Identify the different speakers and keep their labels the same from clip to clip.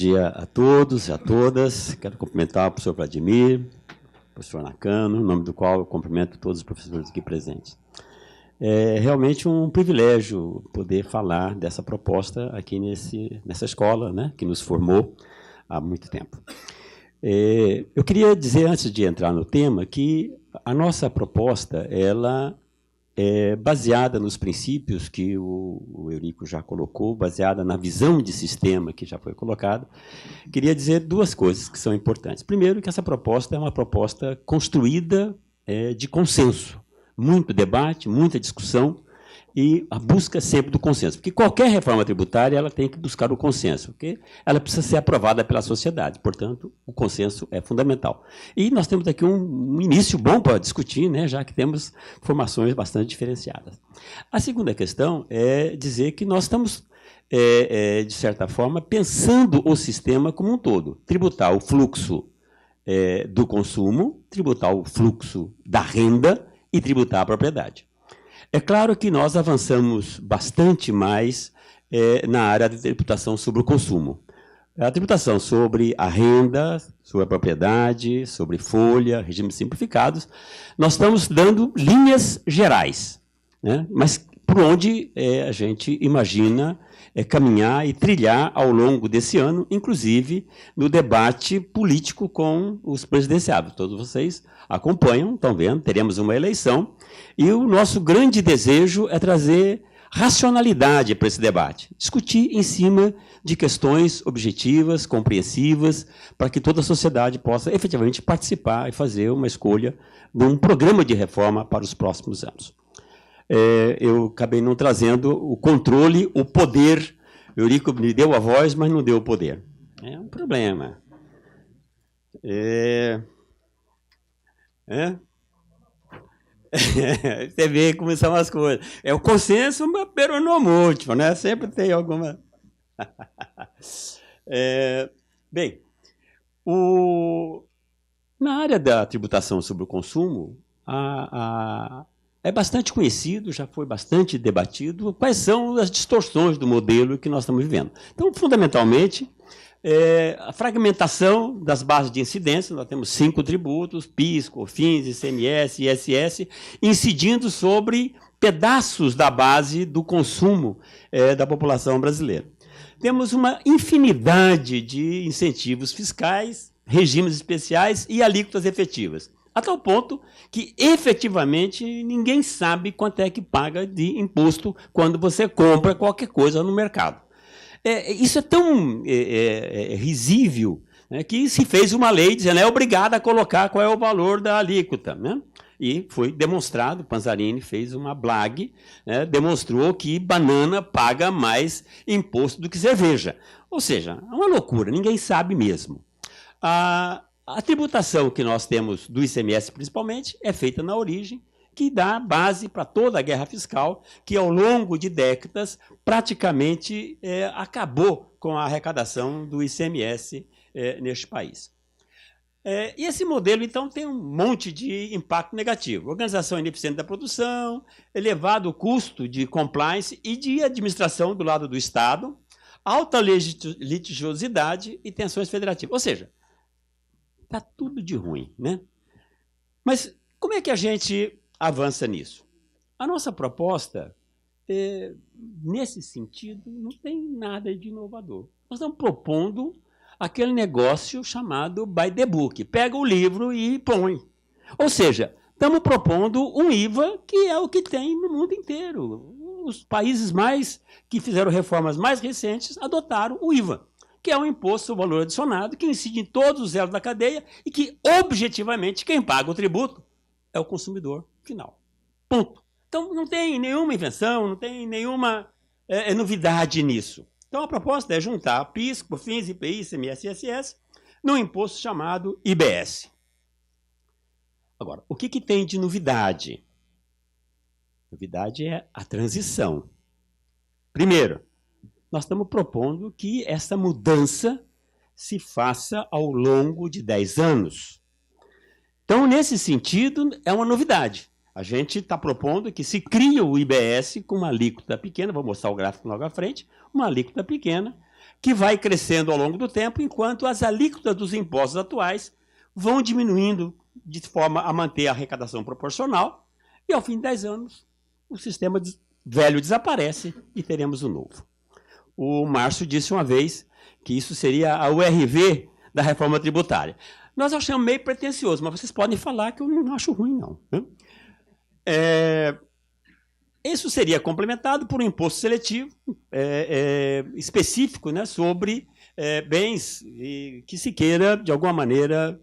Speaker 1: dia a todos e a todas. Quero cumprimentar o professor Vladimir, o professor Nakano, em nome do qual eu cumprimento todos os professores aqui presentes. É realmente um privilégio poder falar dessa proposta aqui nessa escola, né, que nos formou há muito tempo. Eu queria dizer, antes de entrar no tema, que a nossa proposta ela é baseada nos princípios que o Eurico já colocou, baseada na visão de sistema que já foi colocada. Queria dizer duas coisas que são importantes. Primeiro, que essa proposta é uma proposta construída de consenso. Muito debate, muita discussão e a busca sempre do consenso. Porque qualquer reforma tributária ela tem que buscar o consenso, porque ela precisa ser aprovada pela sociedade. Portanto, o consenso é fundamental. E nós temos aqui um início bom para discutir, né, já que temos formações bastante diferenciadas. A segunda questão é dizer que nós estamos, de certa forma, pensando o sistema como um todo. Tributar o fluxo do consumo, tributar o fluxo da renda e tributar a propriedade. É claro que nós avançamos bastante mais na área de tributação sobre o consumo. A tributação sobre a renda, sobre a propriedade, sobre folha, regimes simplificados, nós estamos dando linhas gerais, né? Mas por onde a gente imagina caminhar e trilhar ao longo desse ano, inclusive no debate político com os presidenciáveis. Todos vocês acompanham, estão vendo, teremos uma eleição, e o nosso grande desejo é trazer racionalidade para esse debate, discutir em cima de questões objetivas, compreensivas, para que toda a sociedade possa efetivamente participar e fazer uma escolha de um programa de reforma para os próximos anos. Eu acabei não trazendo o controle, o poder. O Eurico me deu a voz, mas não deu o poder. É um problema. Você vê como são as coisas. É o consenso, mas peronomúltiplo, né? Sempre tem alguma... Bem, na área da tributação sobre o consumo, é bastante conhecido, já foi bastante debatido, quais são as distorções do modelo que nós estamos vivendo. Então, fundamentalmente, a fragmentação das bases de incidência, nós temos 5 tributos, PIS, COFINS, ICMS, ISS, incidindo sobre pedaços da base do consumo da população brasileira. Temos uma infinidade de incentivos fiscais, regimes especiais e alíquotas efetivas, a tal ponto que, efetivamente, ninguém sabe quanto é que paga de imposto quando você compra qualquer coisa no mercado. Isso é tão risível, né, que se fez uma lei dizendo é obrigado a colocar qual é o valor da alíquota, né? E foi demonstrado, Panzarini fez uma BLAG, né, demonstrou que banana paga mais imposto do que cerveja. Ou seja, é uma loucura, ninguém sabe mesmo. A tributação que nós temos do ICMS, principalmente, é feita na origem, que dá base para toda a guerra fiscal, que ao longo de décadas praticamente acabou com a arrecadação do ICMS neste país. E esse modelo, então, tem um monte de impacto negativo. Organização ineficiente da produção, elevado custo de compliance e de administração do lado do Estado, alta litigiosidade e tensões federativas. Ou seja, está tudo de ruim, né? Mas como é que a gente avança nisso? A nossa proposta, nesse sentido, não tem nada de inovador. Nós estamos propondo aquele negócio chamado by the book. Pega o livro e põe. Ou seja, estamos propondo um IVA que é o que tem no mundo inteiro. Os países que fizeram reformas mais recentes adotaram o IVA, que é um imposto sobre valor adicionado, que incide em todos os elos da cadeia e que, objetivamente, quem paga o tributo é o consumidor final. Ponto. Então, não tem nenhuma invenção, não tem nenhuma novidade nisso. Então, a proposta é juntar PIS, COFINS, IPI, ICMS e ISS num imposto chamado IBS. Agora, o que tem de novidade? Novidade é a transição. Primeiro, nós estamos propondo que essa mudança se faça ao longo de 10 anos. Então, nesse sentido, é uma novidade. A gente está propondo que se crie o IBS com uma alíquota pequena, vou mostrar o gráfico logo à frente, uma alíquota pequena, que vai crescendo ao longo do tempo, enquanto as alíquotas dos impostos atuais vão diminuindo de forma a manter a arrecadação proporcional, e ao fim de 10 anos, o sistema velho desaparece e teremos o novo. O Márcio disse uma vez que isso seria a URV da reforma tributária. Nós achamos meio pretensioso, mas vocês podem falar que eu não acho ruim, não. Né? Isso seria complementado por um imposto seletivo específico, né, sobre bens que se queira, de alguma maneira,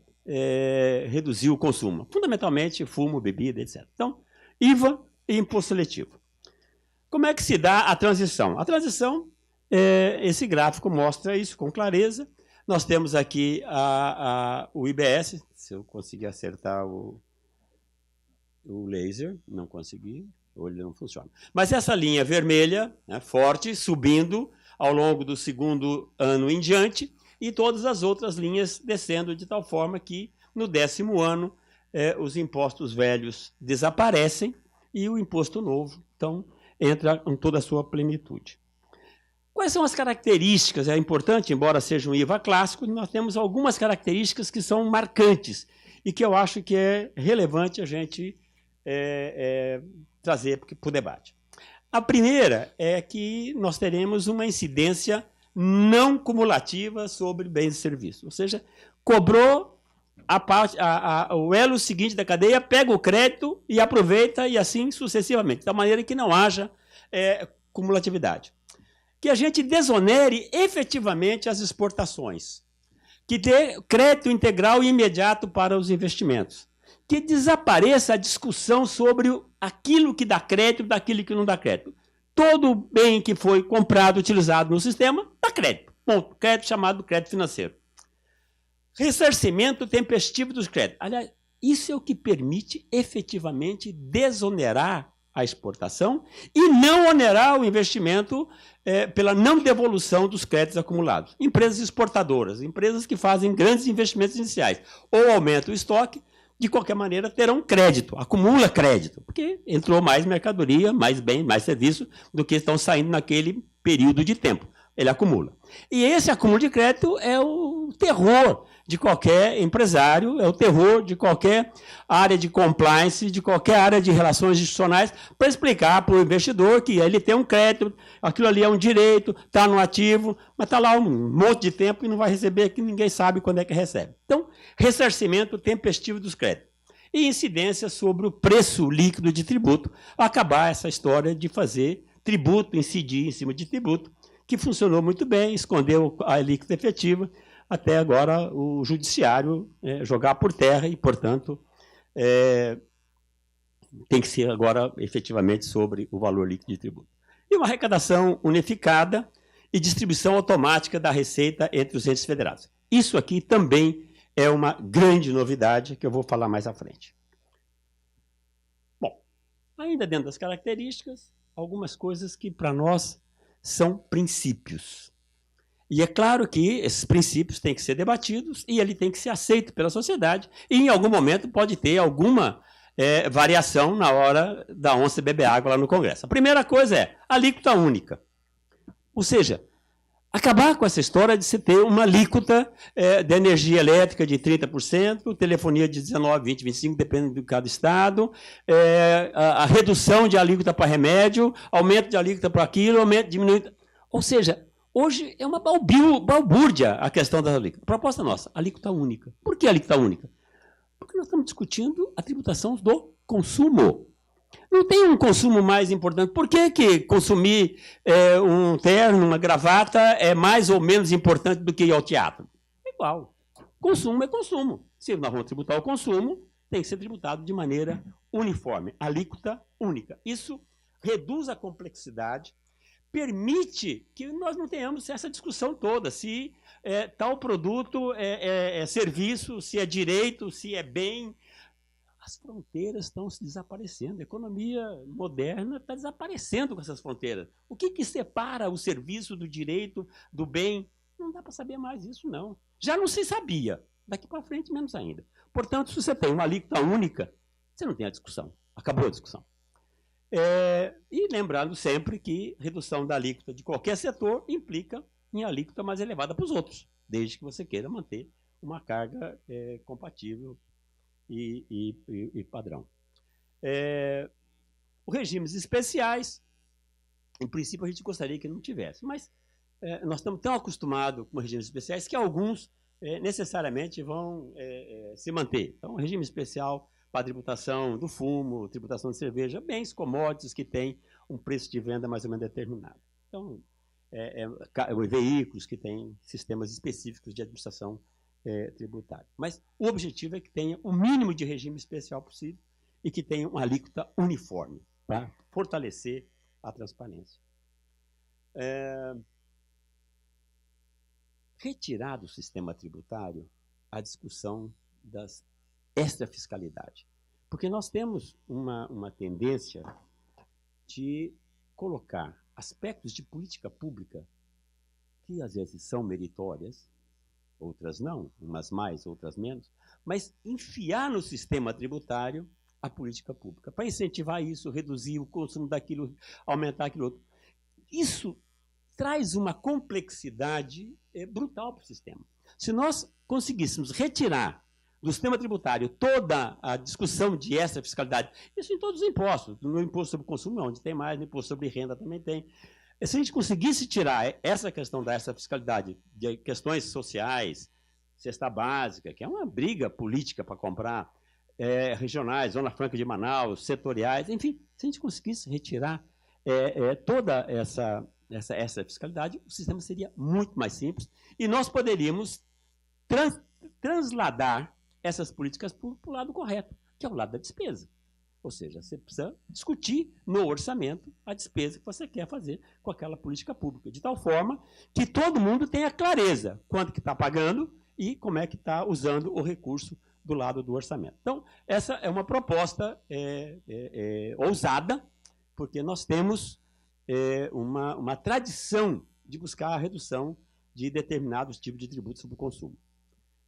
Speaker 1: reduzir o consumo. Fundamentalmente, fumo, bebida, etc. Então, IVA e imposto seletivo. Como é que se dá a transição? A transição, esse gráfico mostra isso com clareza. Nós temos aqui o IBS, se eu conseguir acertar o laser, não consegui. O olho não funciona. Mas essa linha vermelha, né, forte, subindo ao longo do segundo ano em diante, e todas as outras linhas descendo de tal forma que, no 10º ano, os impostos velhos desaparecem e o imposto novo, então, entra em toda a sua plenitude. Quais são as características? É importante, embora seja um IVA clássico, nós temos algumas características que são marcantes e que eu acho que é relevante a gente trazer para o debate. A primeira é que nós teremos uma incidência não cumulativa sobre bens e serviços. Ou seja, cobrou o elo seguinte da cadeia, pega o crédito e aproveita, e assim sucessivamente, da maneira que não haja cumulatividade. Que a gente desonere efetivamente as exportações, que dê crédito integral e imediato para os investimentos, que desapareça a discussão sobre aquilo que dá crédito e daquilo que não dá crédito. Todo bem que foi comprado, utilizado no sistema, dá crédito. Ponto. Crédito chamado crédito financeiro. Ressarcimento tempestivo dos créditos. Aliás, isso é o que permite efetivamente desonerar a exportação e não onerar o investimento pela não devolução dos créditos acumulados. Empresas exportadoras, empresas que fazem grandes investimentos iniciais, ou aumentam o estoque, de qualquer maneira terão crédito, acumula crédito, porque entrou mais mercadoria, mais bem, mais serviço do que estão saindo naquele período de tempo. Ele acumula. E esse acúmulo de crédito é o terror de qualquer empresário, é o terror de qualquer área de compliance, de qualquer área de relações institucionais, para explicar para o investidor que ele tem um crédito, aquilo ali é um direito, está no ativo, mas está lá um monte de tempo e não vai receber, que ninguém sabe quando é que recebe. Então, ressarcimento tempestivo dos créditos. E incidência sobre o preço líquido de tributo, acabar essa história de fazer tributo, incidir em cima de tributo, que funcionou muito bem, escondeu a alíquota efetiva, até agora o judiciário jogar por terra e, portanto, tem que ser agora efetivamente sobre o valor líquido de tributo. E uma arrecadação unificada e distribuição automática da receita entre os entes federados. Isso aqui também é uma grande novidade que eu vou falar mais à frente. Bom, ainda dentro das características, algumas coisas que para nós são princípios. E é claro que esses princípios têm que ser debatidos e ele tem que ser aceito pela sociedade e em algum momento pode ter alguma variação na hora da onça beber água lá no Congresso. A primeira coisa é alíquota única. Ou seja, acabar com essa história de se ter uma alíquota de energia elétrica de 30%, telefonia de 19%, 20%, 25%, dependendo de cada estado, a redução de alíquota para remédio, aumento de alíquota para aquilo, aumento, diminuição. Ou seja, hoje é uma balbúrdia a questão da alíquota. Proposta nossa, alíquota única. Por que alíquota única? Porque nós estamos discutindo a tributação do consumo. Não tem um consumo mais importante. Por que consumir um terno, uma gravata é mais ou menos importante do que ir ao teatro? É igual. Consumo é consumo. Se nós vamos tributar o consumo, tem que ser tributado de maneira uniforme. Alíquota única. Isso reduz a complexidade, permite que nós não tenhamos essa discussão toda, se tal produto é serviço, se é direito, se é bem. As fronteiras estão se desaparecendo. A economia moderna está desaparecendo com essas fronteiras. O que separa o serviço do direito, do bem? Não dá para saber mais isso, não. Já não se sabia. Daqui para frente, menos ainda. Portanto, se você tem uma alíquota única, você não tem a discussão. Acabou a discussão. E lembrando sempre que redução da alíquota de qualquer setor implica em alíquota mais elevada para os outros, desde que você queira manter uma carga compatível e padrão. Os regimes especiais, em princípio, a gente gostaria que não tivesse, mas nós estamos tão acostumados com regimes especiais que alguns necessariamente vão se manter. Então, regime especial para a tributação do fumo, tributação de cerveja, bens commodities que têm um preço de venda mais ou menos determinado. Então, veículos que têm sistemas específicos de administração tributária. Mas o objetivo é que tenha o mínimo de regime especial possível e que tenha uma alíquota uniforme para fortalecer a transparência. Retirar do sistema tributário a discussão das extrafiscalidade. Porque nós temos uma tendência de colocar aspectos de política pública que às vezes são meritórias, outras não, umas mais, outras menos, mas enfiar no sistema tributário a política pública, para incentivar isso, reduzir o consumo daquilo, aumentar aquilo outro. Isso traz uma complexidade brutal para o sistema. Se nós conseguíssemos retirar do sistema tributário toda a discussão de extrafiscalidade, isso em todos os impostos, no imposto sobre consumo, onde tem mais, no imposto sobre renda também tem. Se a gente conseguisse tirar essa questão da extrafiscalidade de questões sociais, cesta básica, que é uma briga política para comprar, regionais, Zona Franca de Manaus, setoriais, enfim, se a gente conseguisse retirar toda essa fiscalidade, o sistema seria muito mais simples e nós poderíamos transladar essas políticas para o lado correto, que é o lado da despesa. Ou seja, você precisa discutir no orçamento a despesa que você quer fazer com aquela política pública, de tal forma que todo mundo tenha clareza quanto que está pagando e como é que está usando o recurso do lado do orçamento. Então, essa é uma proposta ousada, porque nós temos uma tradição de buscar a redução de determinados tipos de tributos sobre o consumo.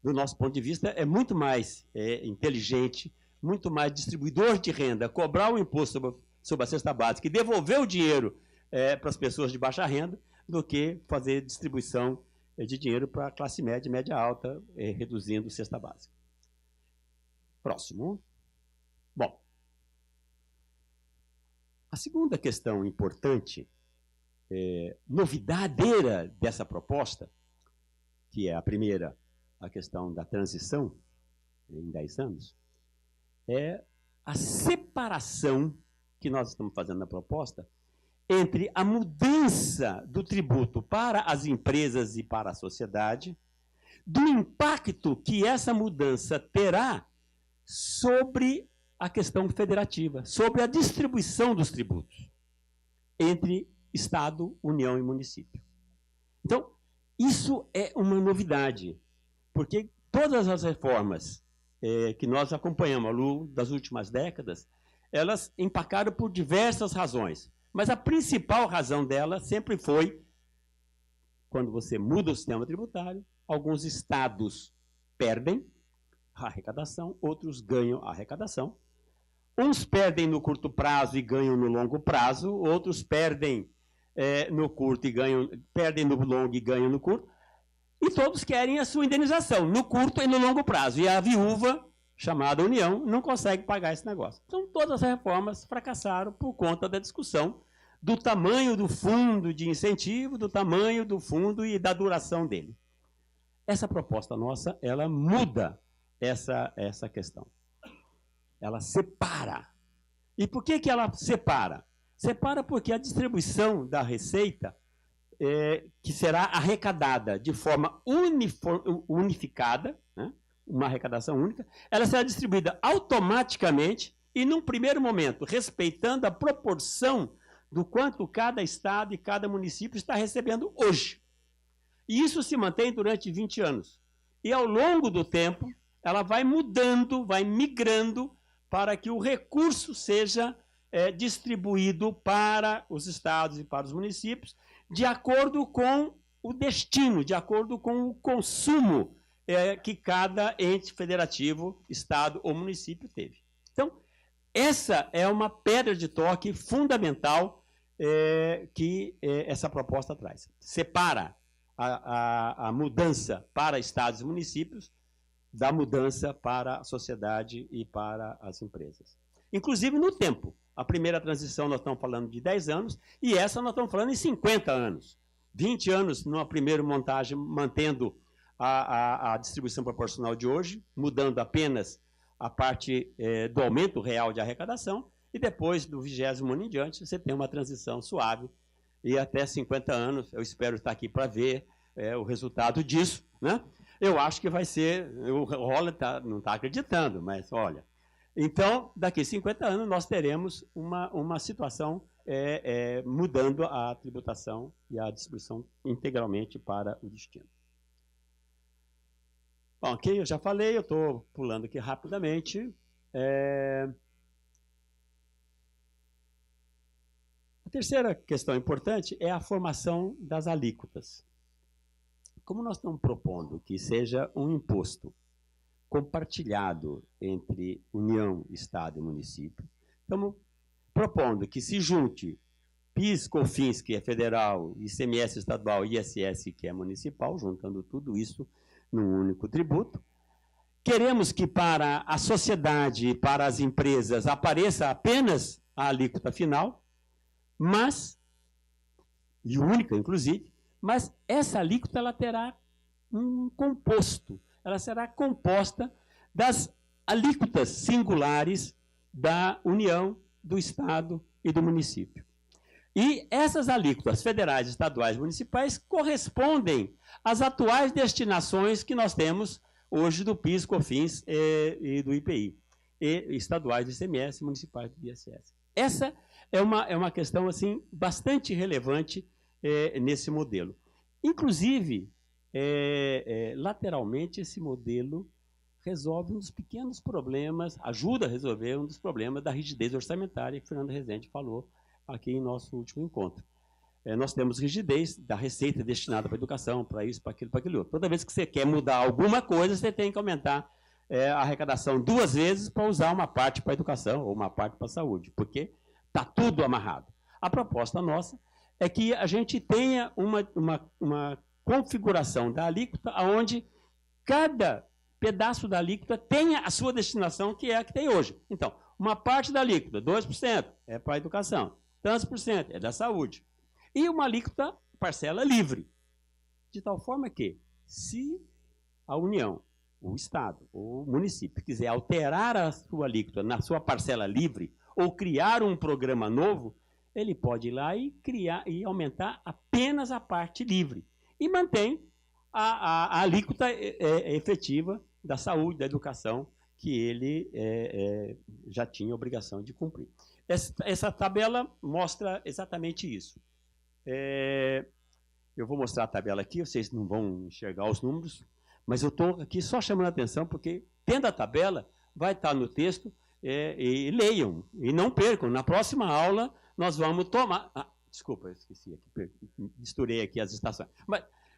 Speaker 1: Do nosso ponto de vista, é muito mais inteligente, muito mais distribuidor de renda, cobrar o imposto sobre a cesta básica e devolver o dinheiro para as pessoas de baixa renda, do que fazer distribuição de dinheiro para a classe média e média alta, reduzindo cesta básica. Próximo. Bom, a segunda questão importante, novidadeira dessa proposta, que é a primeira, a questão da transição em 10 anos, é a separação que nós estamos fazendo na proposta entre a mudança do tributo para as empresas e para a sociedade, do impacto que essa mudança terá sobre a questão federativa, sobre a distribuição dos tributos entre Estado, União e município. Então, isso é uma novidade, porque todas as reformas que nós acompanhamos ao longo das últimas décadas, elas empacaram por diversas razões. Mas a principal razão dela sempre foi, quando você muda o sistema tributário, alguns estados perdem a arrecadação, outros ganham a arrecadação. Uns perdem no curto prazo e ganham no longo prazo, outros perdem no curto e ganham, perdem no longo e ganham no curto. E todos querem a sua indenização, no curto e no longo prazo. E a viúva, chamada União, não consegue pagar esse negócio. Então, todas as reformas fracassaram por conta da discussão do tamanho do fundo de incentivo, do tamanho do fundo e da duração dele. Essa proposta nossa, ela muda essa questão. Ela separa. E por que ela separa? Separa porque a distribuição da receita que será arrecadada de forma unificada, né? Uma arrecadação única, ela será distribuída automaticamente e, num primeiro momento, respeitando a proporção do quanto cada estado e cada município está recebendo hoje. E isso se mantém durante 20 anos. E, ao longo do tempo, ela vai mudando, vai migrando para que o recurso seja distribuído para os estados e para os municípios de acordo com o destino, de acordo com o consumo que cada ente federativo, estado ou município teve. Então, essa é uma pedra de toque fundamental que essa proposta traz. Separa a mudança para estados e municípios da mudança para a sociedade e para as empresas. Inclusive no tempo. A primeira transição nós estamos falando de 10 anos e essa nós estamos falando em 50 anos. 20 anos numa primeira montagem, mantendo a distribuição proporcional de hoje, mudando apenas a parte do aumento real de arrecadação, e depois, do 20º ano em diante, você tem uma transição suave, e até 50 anos, eu espero estar aqui para ver o resultado disso, né? Eu acho que vai ser, o Holland não está acreditando, mas olha. Então, daqui a 50 anos, nós teremos uma situação mudando a tributação e a distribuição integralmente para o destino. Bom, aqui eu já falei, eu estou pulando aqui rapidamente. A terceira questão importante é a formação das alíquotas. Como nós estamos propondo que seja um imposto compartilhado entre União, Estado e município, estamos propondo que se junte PIS, COFINS, que é federal, ICMS estadual e ISS, que é municipal, juntando tudo isso num único tributo. Queremos que para a sociedade e para as empresas apareça apenas a alíquota final, e única, inclusive, mas essa alíquota ela terá um composto, ela será composta das alíquotas singulares da União, do Estado e do município. E essas alíquotas federais, estaduais e municipais correspondem às atuais destinações que nós temos hoje do PIS, COFINS e do IPI, e estaduais do ICMS, municipais do ISS. Essa é uma questão assim, bastante relevante nesse modelo. Inclusive, lateralmente, esse modelo resolve um dos pequenos problemas, ajuda a resolver um dos problemas da rigidez orçamentária que o Fernando Rezende falou aqui em nosso último encontro. Nós temos rigidez da receita destinada para a educação, para isso, para aquilo outro. Toda vez que você quer mudar alguma coisa, você tem que aumentar a arrecadação 2 vezes para usar uma parte para a educação ou uma parte para a saúde, porque está tudo amarrado. A proposta nossa é que a gente tenha uma configuração da alíquota onde cada pedaço da alíquota tenha a sua destinação, que é a que tem hoje. Então, uma parte da alíquota, 2%, é para a educação, tantos por cento é da saúde. E uma alíquota parcela livre. De tal forma que, se a União, o Estado ou o município quiser alterar a sua alíquota na sua parcela livre ou criar um programa novo, ele pode ir lá e criar e aumentar apenas a parte livre. E mantém a alíquota efetiva da saúde, da educação, que ele já tinha obrigação de cumprir. Essa tabela mostra exatamente isso. Eu vou mostrar a tabela aqui, vocês não vão enxergar os números, mas eu estou aqui só chamando a atenção, porque tendo a tabela, vai estar no texto, e leiam, e não percam. Na próxima aula, nós vamos tomar... desculpa, eu esqueci aqui, misturei aqui as estações.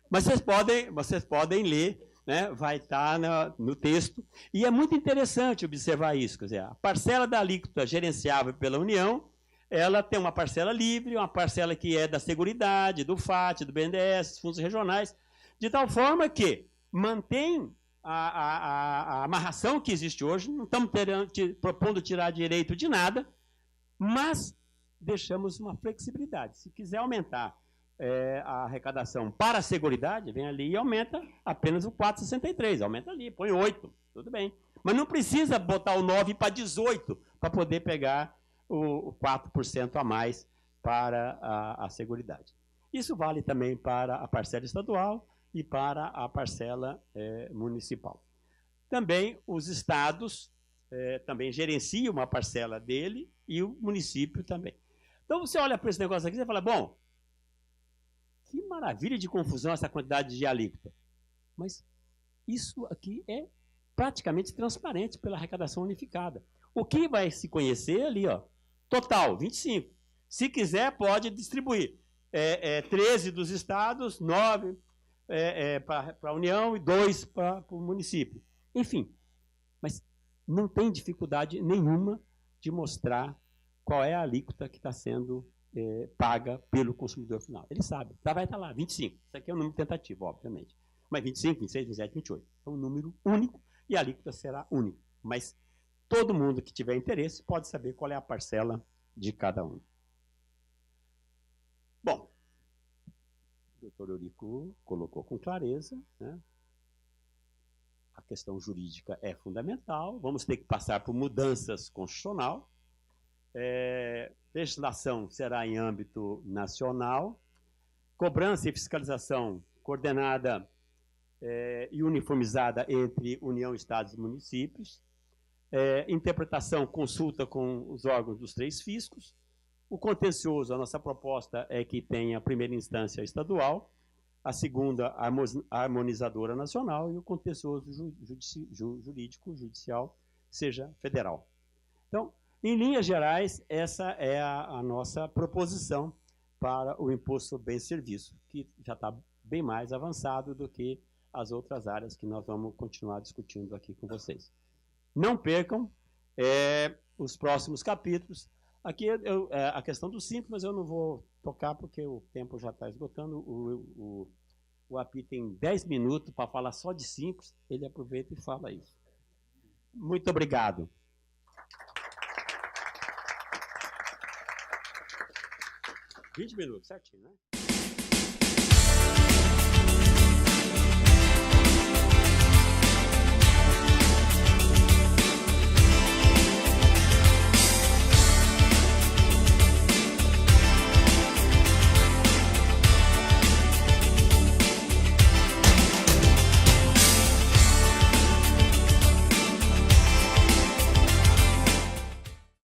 Speaker 1: Mas vocês podem ler, né? Vai estar no texto. E é muito interessante observar isso. Quer dizer, a parcela da alíquota gerenciável pela União, ela tem uma parcela livre, uma parcela que é da Seguridade, do FAT, do BNDES, fundos regionais, de tal forma que mantém a amarração que existe hoje, não estamos propondo tirar direito de nada, mas deixamos uma flexibilidade. Se quiser aumentar a arrecadação para a Seguridade, vem ali e aumenta apenas o 4,63, aumenta ali, põe 8, tudo bem. Mas não precisa botar o 9 para 18 para poder pegar o 4% a mais para a Seguridade. Isso vale também para a parcela estadual e para a parcela municipal. Também os estados também gerenciam uma parcela dele e o município também. Então você olha para esse negócio aqui e fala, bom, que maravilha de confusão essa quantidade de alíquota. Mas isso aqui é praticamente transparente pela arrecadação unificada. O que vai se conhecer ali, ó, total, 25. Se quiser, pode distribuir. 13 dos estados, 9 para a União e 2 para o município. Enfim, mas não tem dificuldade nenhuma de mostrar qual é a alíquota que está sendo paga pelo consumidor final. Ele sabe, vai estar lá, 25. Isso aqui é um número tentativo, obviamente. Mas 25, 26, 27, 28. É um número único e a alíquota será única. Mas todo mundo que tiver interesse pode saber qual é a parcela de cada um. Bom, o doutor Eurico colocou com clareza, né? A questão jurídica é fundamental, vamos ter que passar por mudanças constitucional, legislação será em âmbito nacional, cobrança e fiscalização coordenada e uniformizada entre União, Estados e municípios, interpretação, consulta com os órgãos dos 3 fiscos, o contencioso, a nossa proposta é que tenha a primeira instância estadual, a segunda harmonizadora nacional e o contencioso jurídico, judicial, seja federal. Então, em linhas gerais, essa é a nossa proposição para o imposto sobre bens e serviços, que já está bem mais avançado do que as outras áreas que nós vamos continuar discutindo aqui com vocês. Não percam os próximos capítulos. Aqui a questão do simples, mas eu não vou tocar porque o tempo já está esgotando. O API tem 10 minutos para falar só de simples, ele aproveita e fala isso. Muito obrigado. $20 minutos, certinho, né?